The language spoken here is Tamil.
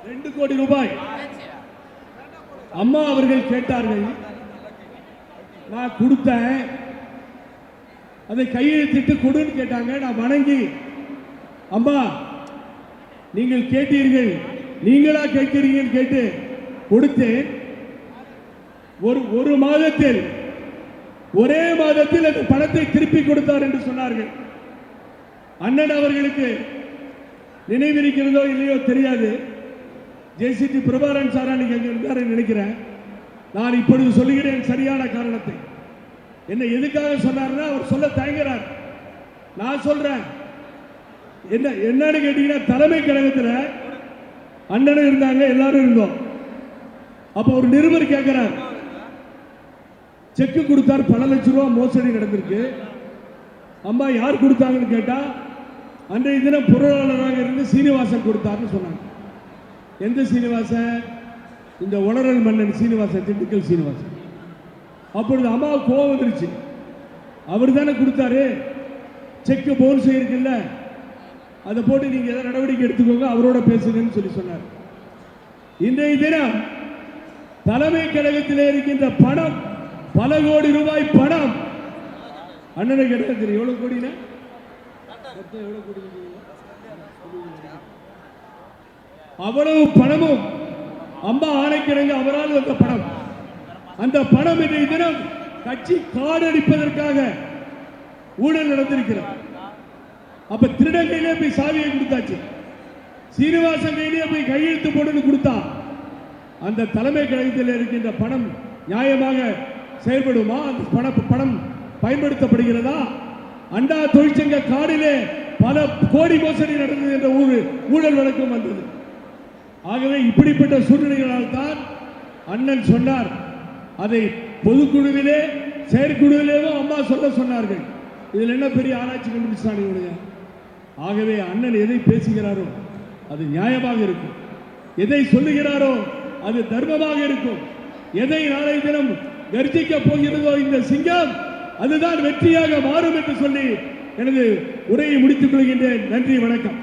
2 கோடி ரூபாய் அம்மா அவர்கள் கேட்டார்கள். நான் கொடுத்தேன். அதை கையெழுத்திட்டு கொடுன்னு கேட்டாங்க. நான் வணங்கி, அம்மா நீங்கள் கேட்டீர்கள், நீங்களா கேட்கிறீங்கன்னு கேட்டு கொடுத்தேன். ஒரு மாதத்தில், ஒரே மாதத்தில் அந்த பணத்தை திருப்பி கொடுத்தார் என்று சொன்னார்கள். அண்ணன் அவர்களுக்கு நினைவிருக்கிறதோ இல்லையோ தெரியாது. ஜேசிடி பிரபாகரன் சாரா நீங்க இருந்தார் நினைக்கிறேன். நான் இப்பொழுது சொல்லுகிறேன் சரியான காரணத்தை. என்ன எதுக்காக சொன்னார்னா, அவர் சொல்ல தயங்குறார். நான் சொல்றேன். என்னன்னு கேட்டீங்கன்னா, தலைமை கழகத்தில் அண்ணனும் இருந்தாங்க, எல்லாரும் இருந்தோம். அப்ப ஒரு நிருபர் கேட்கிறார், செக்கு கொடுத்தார், பல லட்சம் ரூபாய் மோசடி நடந்திருக்கு. அம்மா யார் கொடுத்தாங்கன்னு கேட்டா, அன்றைய தினம் பொருளாளராக இருந்து சீனிவாசன் கொடுத்தார்னு சொன்னாங்க. எந்த சீனிவாசன்? இந்த உளறல் மன்னன் சீனிவாசன், திண்டுக்கல் சீனிவாசன். அப்பொழுது அம்மாவுக்கு கோபம் வந்துருச்சு. அவர் தானே கொடுத்தாரு, செக்கு பவுன்ஸ் இருக்குல்ல, அதை போட்டு நீங்க ஏதாவது நடவடிக்கை எடுத்துக்கோங்க, அவரோட பேசுங்கன்னு சொல்லி சொன்னார். இன்றைய தினம் தலைமை கழகத்தில் இருக்கின்ற பணம், பல கோடி ரூபாய் பணம் அண்ணனை கேட்டா தெரியும். எவ்வளவு கோடினா எவ்வளவு கோடி? அவ்வளவு பணமும் அம்மா ஆணைக்கிழங்க அவரால் வந்த பணம். அந்த பணம் இன்றைய தினம் கட்சி காடடிப்பதற்காக ஊழல் நடந்திருக்கிறது. அப்ப திருடன் கையிலே போய் சாவியை கொடுத்தாச்சு, சீனிவாசன் கையிலே போய் கையெழுத்து போட்டு கொடுத்தா அந்த தலைமை கழகத்தில் இருக்கின்ற பணம் நியாயமாக செயல்படுமா? அந்த பணம் பயன்படுத்தப்படுகிறதா? அண்டா தொழிற்சங்க கார்டிலே பல கோடி மோசடி நடந்தது என்ற ஊழல் வழக்கம் வந்தது. ஆகவே இப்படிப்பட்ட சூழ்நிலைகளால் தான் அண்ணன் சொன்னார். அதை பொதுக்குழுவிலே செயற்குழுவிலேயும் அம்மா சொல்ல சொன்னார்கள். இதில் என்ன பெரிய ஆராய்ச்சி கண்டுபிடிச்சானுடைய? ஆகவே அண்ணன் எதை பேசுகிறாரோ அது நியாயமாக இருக்கும், எதை சொல்லுகிறாரோ அது தர்மமாக இருக்கும், எதை நாளை தினம் கர்ஜிக்க போகிறதோ இந்த சிங்கம் அதுதான் வெற்றியாக மாறும் என்று சொல்லி எனது உரையை முடித்துக் கொள்கின்றேன். நன்றி, வணக்கம்.